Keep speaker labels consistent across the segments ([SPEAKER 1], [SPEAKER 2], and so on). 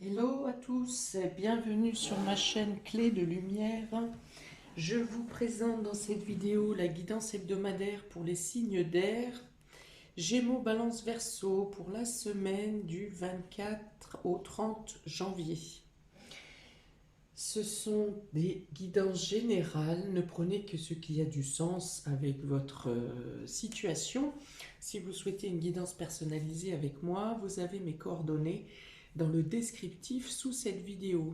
[SPEAKER 1] Hello à tous, bienvenue sur ma chaîne Clé de Lumière. Je vous présente dans cette vidéo la guidance hebdomadaire pour les signes d'air. Gémeaux, Balance, Verseau pour la semaine du 24 au 30 janvier. Ce sont des guidances générales, ne prenez que ce qui a du sens avec votre situation. Si vous souhaitez une guidance personnalisée avec moi, vous avez mes coordonnées dans le descriptif sous cette vidéo.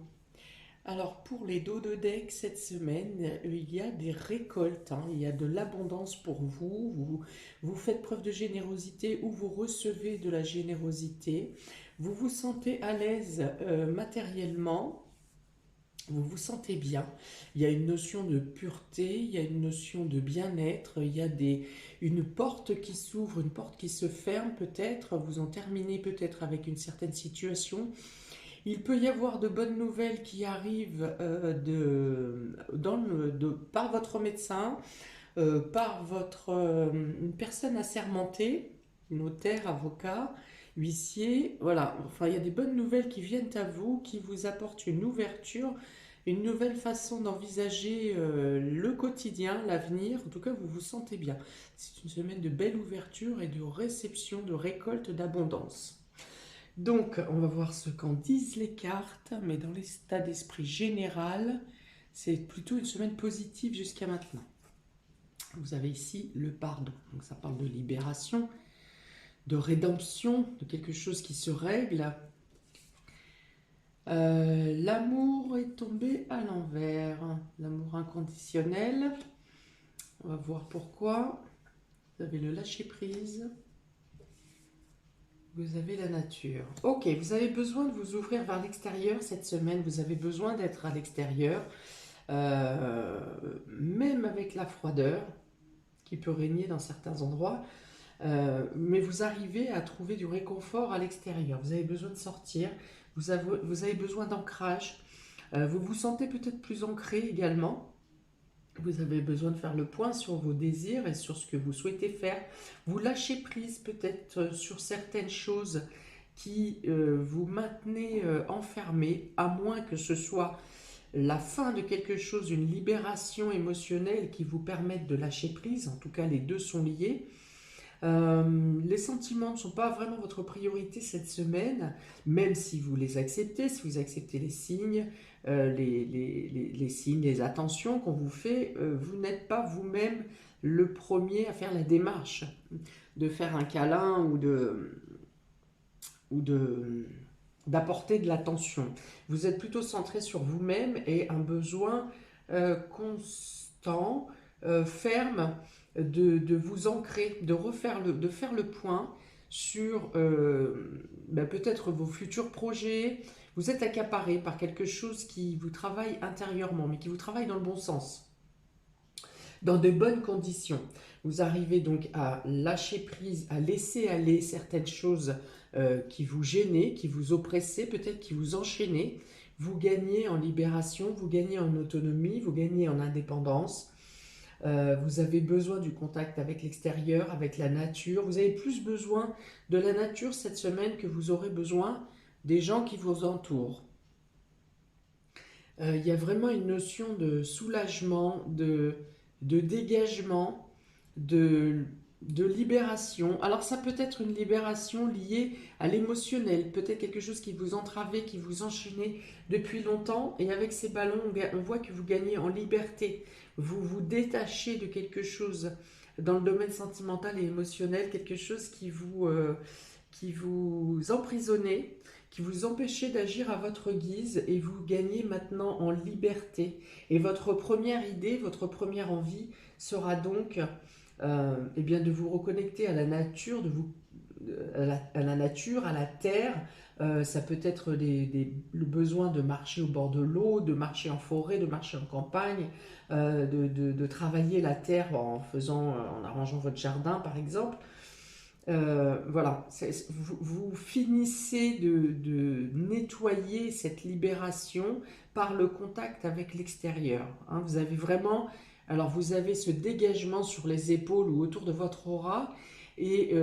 [SPEAKER 1] Alors pour les dos de deck cette semaine, il y a des récoltes, il y a de l'abondance pour vous. Vous faites preuve de générosité ou vous recevez de la générosité. Vous vous sentez à l'aise matériellement. Vous vous sentez bien, il y a une notion de pureté, il y a une notion de bien-être, il y a une porte qui s'ouvre, une porte qui se ferme peut-être, vous en terminez peut-être avec une certaine situation. Il peut y avoir de bonnes nouvelles qui arrivent par votre médecin, une personne assermentée, notaire, avocat, huissier, voilà. Enfin, il y a des bonnes nouvelles qui viennent à vous, qui vous apportent une ouverture, une nouvelle façon d'envisager le quotidien, l'avenir. En tout cas, vous vous sentez bien. C'est une semaine de belle ouverture et de réception, de récolte, d'abondance. Donc, on va voir ce qu'en disent les cartes, mais dans l'état d'esprit général, c'est plutôt une semaine positive jusqu'à maintenant. Vous avez ici le pardon, donc ça parle de libération, de rédemption, de quelque chose qui se règle. L'amour est tombé à l'envers, l'amour inconditionnel. On va voir pourquoi. Vous avez le lâcher-prise. Vous avez la nature. Ok, vous avez besoin de vous ouvrir vers l'extérieur cette semaine. Vous avez besoin d'être à l'extérieur, même avec la froideur qui peut régner dans certains endroits. Mais vous arrivez à trouver du réconfort à l'extérieur. Vous avez besoin de sortir, vous avez besoin d'ancrage. Vous vous sentez peut-être plus ancré également. Vous avez besoin de faire le point sur vos désirs et sur ce que vous souhaitez faire. Vous lâchez prise peut-être sur certaines choses qui vous maintenez enfermé, à moins que ce soit la fin de quelque chose, une libération émotionnelle qui vous permette de lâcher prise. En tout cas, les deux sont liés. Les sentiments ne sont pas vraiment votre priorité cette semaine, même si vous les acceptez, si vous acceptez les signes, les signes, les attentions qu'on vous fait, vous n'êtes pas vous-même le premier à faire la démarche de faire un câlin ou d'apporter de l'attention. Vous êtes plutôt centré sur vous-même et un besoin constant, ferme, de vous ancrer, de faire le point sur peut-être vos futurs projets. Vous êtes accaparé par quelque chose qui vous travaille intérieurement, mais qui vous travaille dans le bon sens, dans de bonnes conditions. Vous arrivez donc à lâcher prise, à laisser aller certaines choses qui vous gênaient, qui vous oppressaient, peut-être qui vous enchaînaient. Vous gagnez en libération, vous gagnez en autonomie, vous gagnez en indépendance. Vous avez besoin du contact avec l'extérieur, avec la nature. Vous avez plus besoin de la nature cette semaine que vous aurez besoin des gens qui vous entourent. Il y a vraiment une notion de soulagement, de dégagement, de libération. Alors ça peut être une libération liée à l'émotionnel, peut-être quelque chose qui vous entravait, qui vous enchaînait depuis longtemps, et avec ces ballons, on voit que vous gagnez en liberté. Vous vous détachez de quelque chose dans le domaine sentimental et émotionnel, quelque chose qui vous emprisonnait, qui vous empêchait d'agir à votre guise, et vous gagnez maintenant en liberté. Et votre première idée, votre première envie sera donc eh bien de vous reconnecter à la nature, à la nature, à la terre. Ça peut être le besoin de marcher au bord de l'eau, de marcher en forêt, de marcher en campagne, de travailler la terre en arrangeant votre jardin par exemple. Voilà, vous finissez de nettoyer cette libération par le contact avec l'extérieur. Vous avez vraiment, alors vous avez ce dégagement sur les épaules ou autour de votre aura, et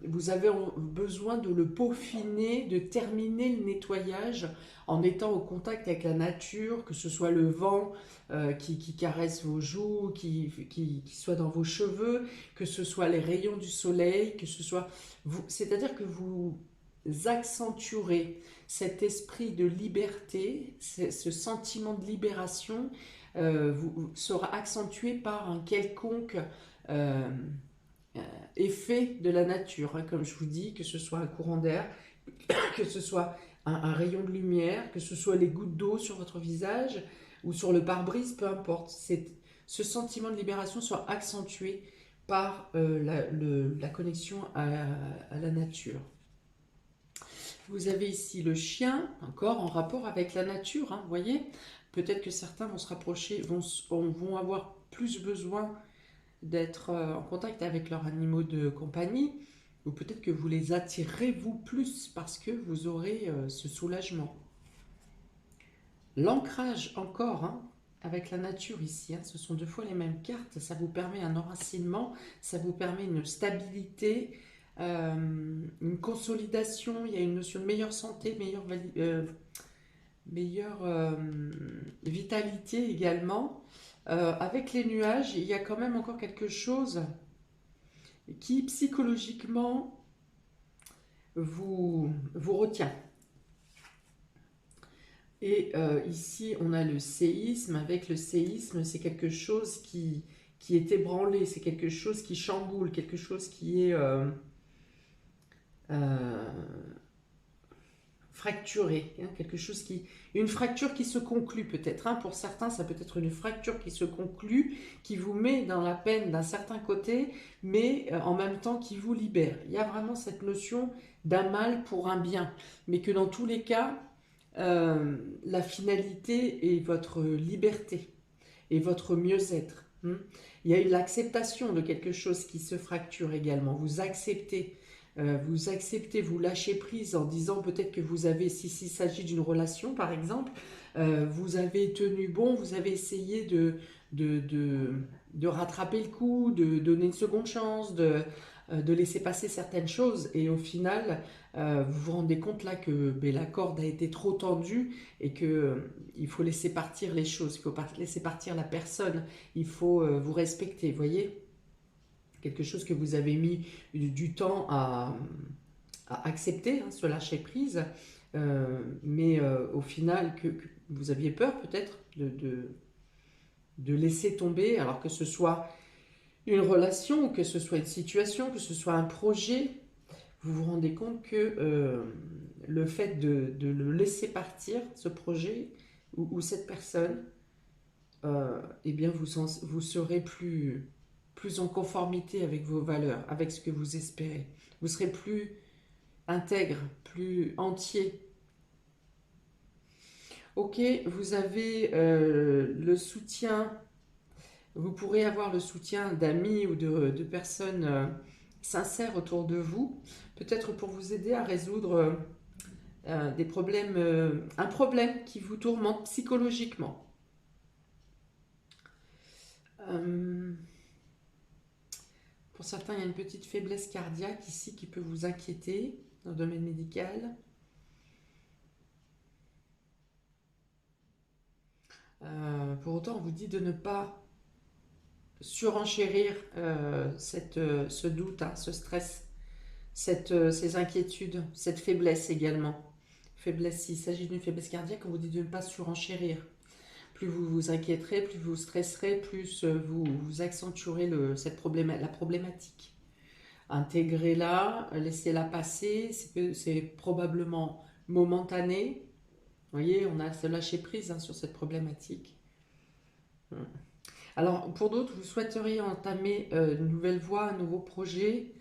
[SPEAKER 1] vous avez besoin de le peaufiner, de terminer le nettoyage en étant au contact avec la nature, que ce soit le vent qui caresse vos joues, qui soit dans vos cheveux, que ce soit les rayons du soleil, que ce soit... C'est-à-dire que vous accentuerez cet esprit de liberté, ce sentiment de libération sera accentué par un quelconque euh, effet de la nature, hein, comme je vous dis, que ce soit un courant d'air, que ce soit un rayon de lumière, que ce soit les gouttes d'eau sur votre visage ou sur le pare-brise, peu importe. Ce sentiment de libération soit accentué par la connexion à la nature. Vous avez ici le chien, encore en rapport avec la nature, hein, vous voyez. Peut-être que certains vont se rapprocher, vont avoir plus besoin d'être en contact avec leurs animaux de compagnie, ou peut-être que vous les attirerez vous plus parce que vous aurez ce soulagement. L'ancrage encore, hein, avec la nature ici, hein, ce sont 2 fois les mêmes cartes, ça vous permet un enracinement, ça vous permet une stabilité, une consolidation, il y a une notion de meilleure santé, meilleure vitalité également. Avec les nuages, il y a quand même encore quelque chose qui psychologiquement vous retient. Et ici, on a le séisme. Avec le séisme, c'est quelque chose qui est ébranlé, c'est quelque chose qui chamboule, quelque chose qui est euh, fracturé, hein, une fracture qui se conclut peut-être. Hein, pour certains, ça peut être une fracture qui se conclut, qui vous met dans la peine d'un certain côté, mais en même temps qui vous libère. Il y a vraiment cette notion d'un mal pour un bien, mais que dans tous les cas, la finalité est votre liberté et votre mieux-être. Hein. Il y a eu l'acceptation de quelque chose qui se fracture également. Vous acceptez, vous lâchez prise en disant peut-être que vous avez, s'il s'agit d'une relation par exemple, vous avez tenu bon, vous avez essayé de rattraper le coup, de donner une seconde chance, de laisser passer certaines choses, et au final, vous vous rendez compte là que la corde a été trop tendue et que il faut laisser partir les choses, il faut laisser partir la personne, il faut vous respecter, vous voyez, quelque chose que vous avez mis du temps à accepter, hein, ce lâcher prise, mais au final que vous aviez peur peut-être de laisser tomber, alors que ce soit une relation, que ce soit une situation, que ce soit un projet, vous vous rendez compte que le fait de le laisser partir, ce projet ou cette personne, eh bien vous serez plus en conformité avec vos valeurs, avec ce que vous espérez. Vous serez plus intègre, plus entier. Ok, vous avez le soutien, vous pourrez avoir le soutien d'amis ou de personnes sincères autour de vous, peut-être pour vous aider à résoudre des problèmes, un problème qui vous tourmente psychologiquement. Pour certains, il y a une petite faiblesse cardiaque ici qui peut vous inquiéter dans le domaine médical. Pour autant, on vous dit de ne pas surenchérir ce doute, hein, ce stress, ces inquiétudes, cette faiblesse également. Faiblesse, s'il s'agit d'une faiblesse cardiaque, on vous dit de ne pas surenchérir. Plus vous vous inquiéterez, plus vous stresserez, plus vous accentuerez la problématique. Intégrez-la, laissez-la passer, c'est probablement momentané. Vous voyez, on a ce lâcher prise, hein, sur cette problématique. Alors, pour d'autres, vous souhaiteriez entamer une nouvelle voie, un nouveau projet,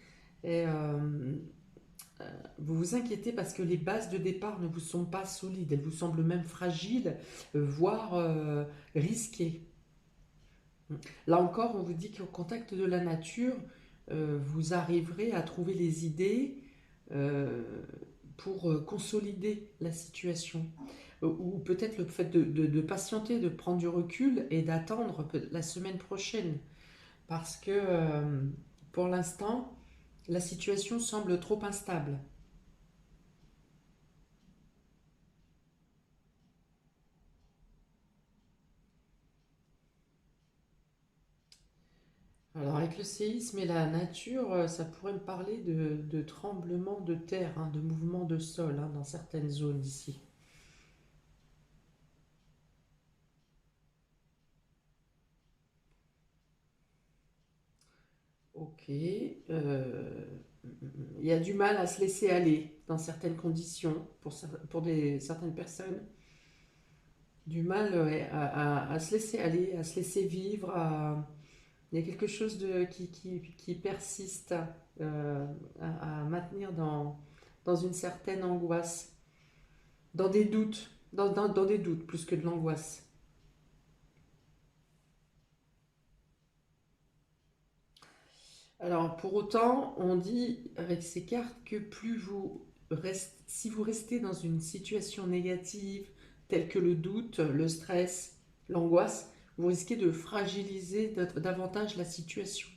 [SPEAKER 1] et vous vous inquiétez parce que les bases de départ ne vous sont pas solides, elles vous semblent même fragiles, voire risquées. Là encore, on vous dit qu'au contact de la nature, vous arriverez à trouver les idées pour consolider la situation. Ou peut-être le fait de patienter, de prendre du recul et d'attendre la semaine prochaine. Parce que pour l'instant, La situation semble trop instable. Alors avec le séisme et la nature, ça pourrait me parler de tremblements de terre, hein, de mouvements de sol hein, dans certaines zones d'ici. Ok. Il y a du mal à se laisser aller dans certaines conditions pour certaines personnes. Du mal ouais, à se laisser aller, à se laisser vivre. Il y a quelque chose qui persiste à maintenir dans une certaine angoisse, dans des doutes, dans des doutes plus que de l'angoisse. Alors, pour autant, on dit avec ces cartes que si vous restez dans une situation négative, telle que le doute, le stress, l'angoisse, vous risquez de fragiliser davantage la situation.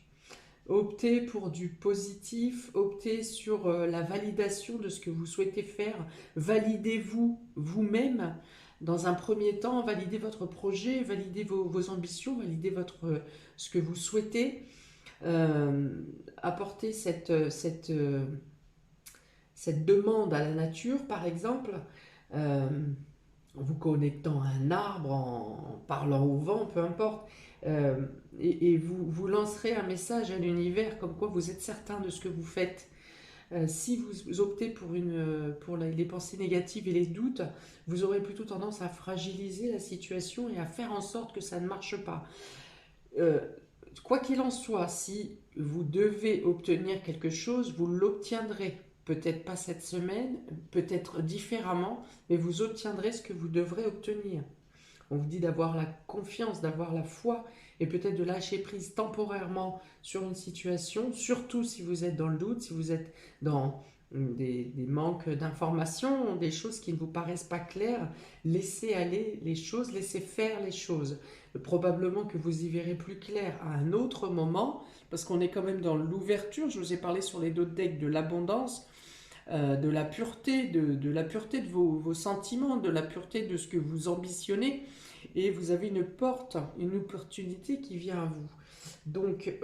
[SPEAKER 1] Optez pour du positif, optez sur la validation de ce que vous souhaitez faire, validez-vous vous-même. Dans un premier temps, validez votre projet, validez vos ambitions, validez ce que vous souhaitez. Apporter cette demande à la nature, par exemple, euh, en vous connectant à un arbre, en parlant au vent, peu importe, et vous lancerez un message à l'univers comme quoi vous êtes certain de ce que vous faites. Si vous optez pour les pensées négatives et les doutes, vous aurez plutôt tendance à fragiliser la situation et à faire en sorte que ça ne marche pas. Euh, Quoi qu'il en soit, si vous devez obtenir quelque chose, vous l'obtiendrez. Peut-être pas cette semaine, peut-être différemment, mais vous obtiendrez ce que vous devrez obtenir. On vous dit d'avoir la confiance, d'avoir la foi et peut-être de lâcher prise temporairement sur une situation, surtout si vous êtes dans le doute, si vous êtes dans des manques d'informations, des choses qui ne vous paraissent pas claires. Laissez aller les choses, laissez faire les choses. Probablement que vous y verrez plus clair à un autre moment, parce qu'on est quand même dans l'ouverture. Je vous ai parlé sur les deux decks de l'abondance, de la pureté, de la pureté de vos sentiments, de la pureté de ce que vous ambitionnez, et vous avez une porte, une opportunité qui vient à vous. Donc,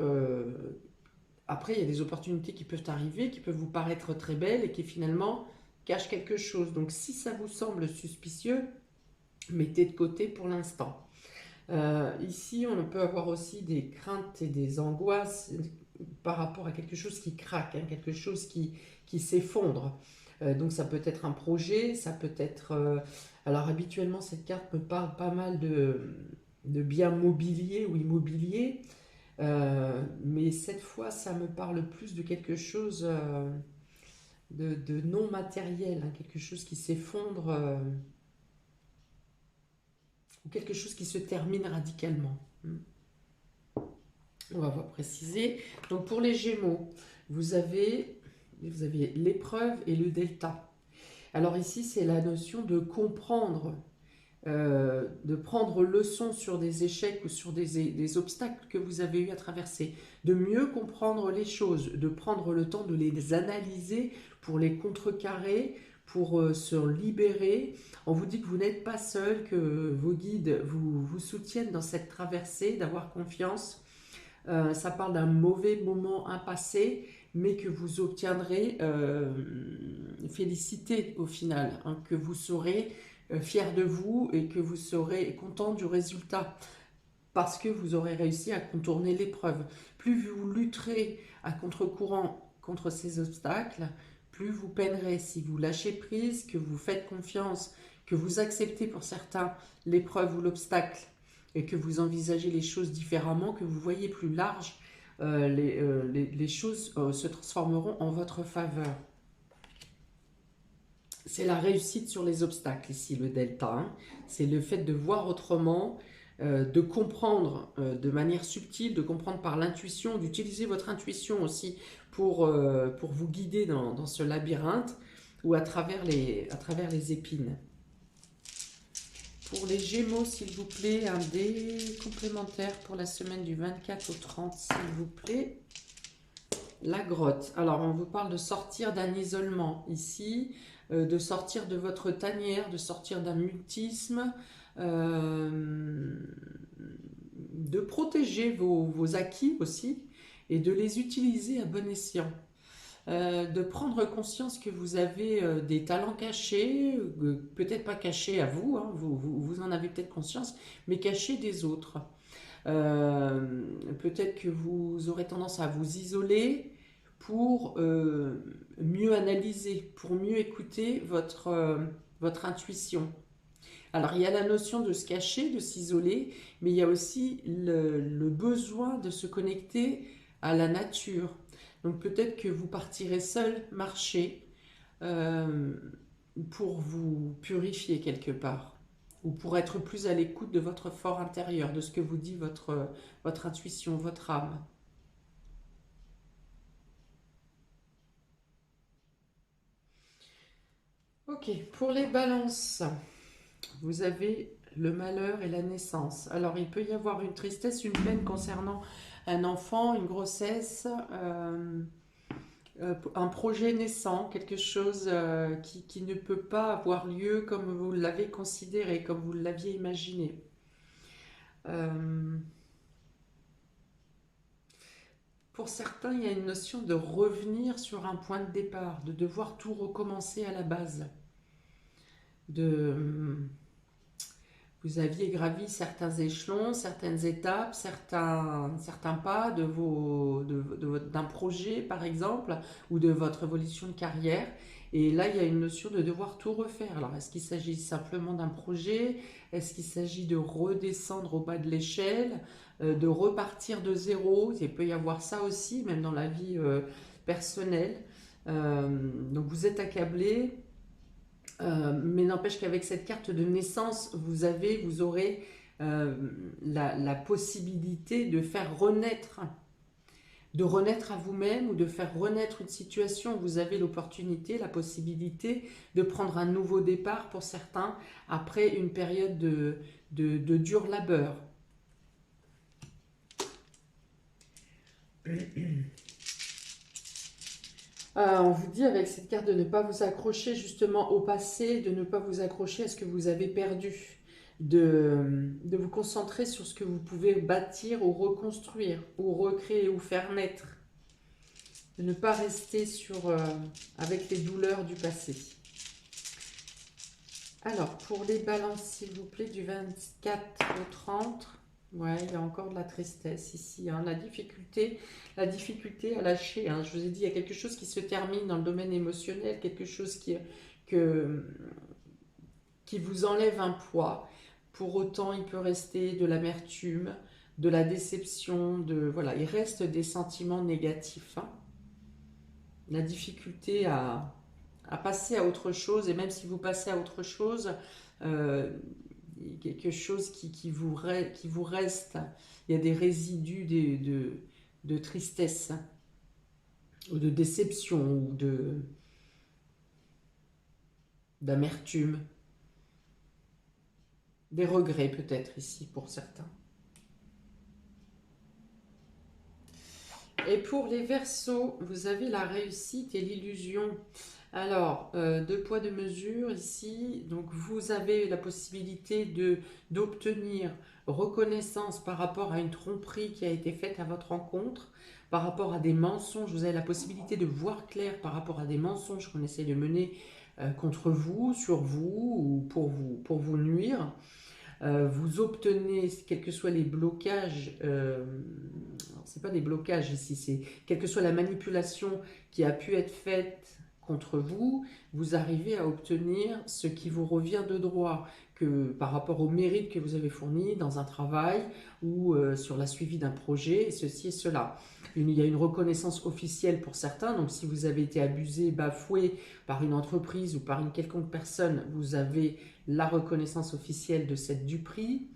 [SPEAKER 1] après, il y a des opportunités qui peuvent arriver, qui peuvent vous paraître très belles et qui finalement cachent quelque chose. Donc, si ça vous semble suspicieux, mettez de côté pour l'instant. Ici, on peut avoir aussi des craintes et des angoisses par rapport à quelque chose qui craque, hein, quelque chose qui s'effondre. Donc ça peut être un projet, ça peut être... alors habituellement, cette carte me parle pas mal de biens mobiliers ou immobiliers, mais cette fois, ça me parle plus de quelque chose de non matériel, hein, quelque chose qui s'effondre ou quelque chose qui se termine radicalement. On va voir préciser. Donc pour les Gémeaux, vous avez l'épreuve et le delta. Alors ici, c'est la notion de comprendre, de prendre leçon sur des échecs ou sur des obstacles que vous avez eu à traverser, de mieux comprendre les choses, de prendre le temps de les analyser pour les contrecarrer, pour se libérer. On vous dit que vous n'êtes pas seul, que vos guides vous soutiennent dans cette traversée, d'avoir confiance. Ça parle d'un mauvais moment, un passé, mais que vous obtiendrez félicité au final, hein, que vous serez fier de vous et que vous serez content du résultat parce que vous aurez réussi à contourner l'épreuve. Plus vous lutterez à contre-courant contre ces obstacles, plus vous peinerez. Si vous lâchez prise, que vous faites confiance, que vous acceptez pour certains l'épreuve ou l'obstacle et que vous envisagez les choses différemment, que vous voyez plus large, les choses se transformeront en votre faveur. C'est la réussite sur les obstacles ici, le delta. Hein. C'est le fait de voir autrement, de comprendre de manière subtile, de comprendre par l'intuition, d'utiliser votre intuition aussi pour vous guider dans ce labyrinthe ou à travers les épines. Pour les Gémeaux, s'il vous plaît, un dé complémentaire pour la semaine du 24 au 30, s'il vous plaît. La grotte. Alors, on vous parle de sortir d'un isolement ici, de sortir de votre tanière, de sortir d'un mutisme, euh, de protéger vos acquis aussi et de les utiliser à bon escient. De prendre conscience que vous avez des talents cachés, peut-être pas cachés à vous, hein, vous en avez peut-être conscience, mais cachés des autres. Peut-être que vous aurez tendance à vous isoler pour mieux analyser, pour mieux écouter votre intuition. Alors il y a la notion de se cacher, de s'isoler, mais il y a aussi le besoin de se connecter à la nature. Donc peut-être que vous partirez seul marcher euh, pour vous purifier quelque part, ou pour être plus à l'écoute de votre fort intérieur, de ce que vous dit votre intuition, votre âme. Ok, pour les balances, vous avez le malheur et la naissance. Alors il peut y avoir une tristesse, une peine concernant un enfant, une grossesse, un projet naissant, quelque chose qui ne peut pas avoir lieu comme vous l'avez considéré, comme vous l'aviez imaginé. Euh, pour certains, il y a une notion de revenir sur un point de départ, de devoir tout recommencer à la base. De, vous aviez gravi certains échelons, certaines étapes, certains pas d'un projet, par exemple, ou de votre évolution de carrière. Et là, il y a une notion de devoir tout refaire. Alors, est-ce qu'il s'agit simplement d'un projet? Est-ce qu'il s'agit de redescendre au bas de l'échelle, de repartir de zéro? Il peut y avoir ça aussi, même dans la vie personnelle. Donc, vous êtes accablé, mais n'empêche qu'avec cette carte de naissance, vous aurez la possibilité de faire renaître, de renaître à vous-même ou de faire renaître une situation. Vous avez l'opportunité, la possibilité de prendre un nouveau départ pour certains après une période de dur labeur. On vous dit avec cette carte de ne pas vous accrocher justement au passé, de ne pas vous accrocher à ce que vous avez perdu, de vous concentrer sur ce que vous pouvez bâtir ou reconstruire, ou recréer ou faire naître, de ne pas rester avec les douleurs du passé. Alors, pour les balances, s'il vous plaît, du 24 au 30, ouais, il y a encore de la tristesse ici, hein, la difficulté à lâcher, hein. Je vous ai dit, il y a quelque chose qui se termine dans le domaine émotionnel, quelque chose que, qui vous enlève un poids. Pour autant, il peut rester de l'amertume, de la déception, voilà, il reste des sentiments négatifs, hein. La difficulté à passer à autre chose, et même si vous passez à autre chose, euh, quelque chose qui vous reste, il y a des résidus de tristesse, ou de déception, ou d'amertume, des regrets peut-être ici pour certains. Et pour les Verseaux, vous avez la réussite et l'illusion. Alors, deux poids, deux mesures ici. Donc, vous avez la possibilité d'obtenir reconnaissance par rapport à une tromperie qui a été faite à votre rencontre, par rapport à des mensonges. Vous avez la possibilité de voir clair par rapport à des mensonges qu'on essaie de mener contre vous, sur vous ou pour vous nuire. Vous obtenez, quels que soient les blocages, c'est pas des blocages ici, c'est quelle que soit la manipulation qui a pu être faite contre vous, vous arrivez à obtenir ce qui vous revient de droit, que par rapport au mérite que vous avez fourni dans un travail ou sur la suivi d'un projet, et ceci et cela. Il y a une reconnaissance officielle pour certains, donc si vous avez été abusé, bafoué par une entreprise ou par une quelconque personne, vous avez la reconnaissance officielle de cette duperie.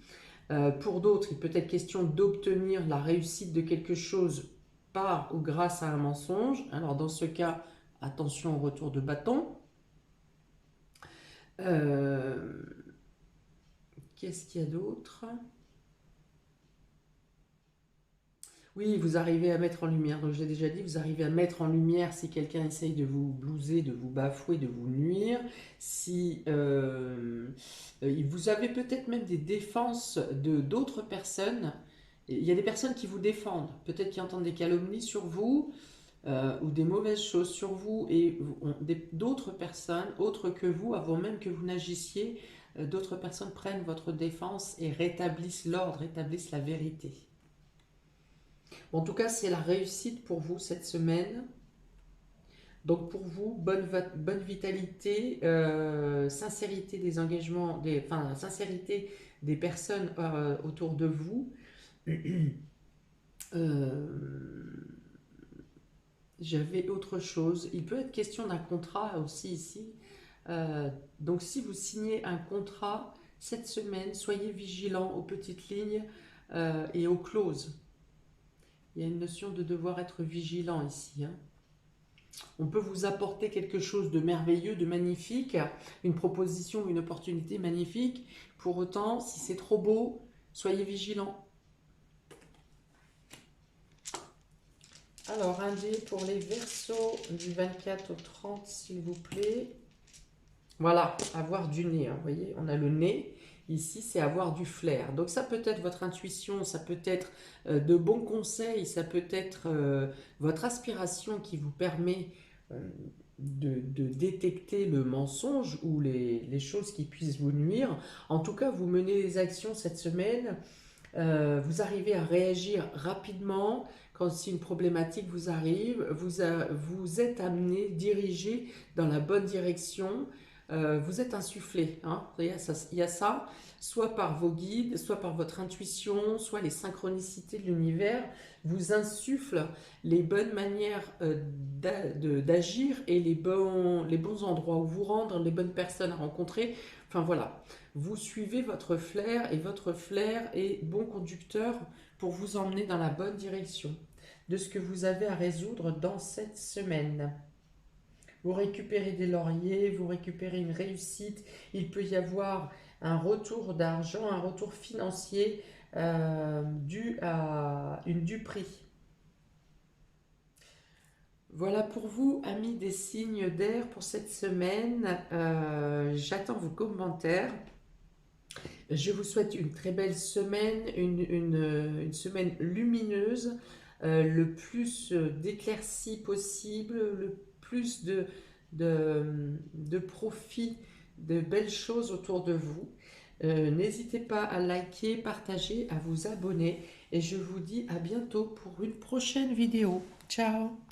[SPEAKER 1] Pour d'autres, il peut être question d'obtenir la réussite de quelque chose par ou grâce à un mensonge. Alors dans ce cas, attention au retour de bâton. Euh, Qu'est-ce qu'il y a d'autre? Oui, vous arrivez à mettre en lumière, donc je l'ai déjà dit, vous arrivez à mettre en lumière si quelqu'un essaye de vous blouser, de vous bafouer, de vous nuire, si vous avez peut-être même des défenses de d'autres personnes. Il y a des personnes qui vous défendent, peut-être qui entendent des calomnies sur vous ou des mauvaises choses sur vous et d'autres personnes, autres que vous, avant même que vous n'agissiez, d'autres personnes prennent votre défense et rétablissent l'ordre, rétablissent la vérité. En tout cas, c'est la réussite pour vous cette semaine. Donc pour vous, bonne vitalité, sincérité des engagements, enfin sincérité des personnes autour de vous. Euh, J'avais autre chose. Il peut être question d'un contrat aussi ici. Donc si vous signez un contrat cette semaine, soyez vigilant aux petites lignes et aux clauses. Il y a une notion de devoir être vigilant ici, hein. On peut vous apporter quelque chose de merveilleux, de magnifique, une proposition, une opportunité magnifique. Pour autant, si c'est trop beau, soyez vigilant. Alors, un dé pour les Verseaux du 24 au 30, s'il vous plaît. Voilà, avoir du nez, hein, vous voyez, on a le nez. Ici, c'est avoir du flair. Donc ça peut être votre intuition, ça peut être de bons conseils, ça peut être votre aspiration qui vous permet de détecter le mensonge ou les choses qui puissent vous nuire. En tout cas, vous menez des actions cette semaine, vous arrivez à réagir rapidement quand si une problématique vous arrive, vous êtes amené, dirigé dans la bonne direction. Vous êtes insufflé, hein. Il y a ça, soit par vos guides, soit par votre intuition, soit les synchronicités de l'univers vous insufflent les bonnes manières d'agir et les bons endroits où vous rendre, les bonnes personnes à rencontrer. Enfin voilà, vous suivez votre flair est bon conducteur pour vous emmener dans la bonne direction de ce que vous avez à résoudre dans cette semaine. Vous récupérez des lauriers, vous récupérez une réussite, il peut y avoir un retour d'argent, un retour financier dû à une duperie. Voilà pour vous, amis des signes d'air, pour cette semaine. J'attends vos commentaires. Je vous souhaite une très belle semaine, une semaine lumineuse, le plus d'éclaircies possible, le plus de profit, de belles choses autour de vous. N'hésitez pas à liker, partager, à vous abonner et je vous dis à bientôt pour une prochaine vidéo. Ciao!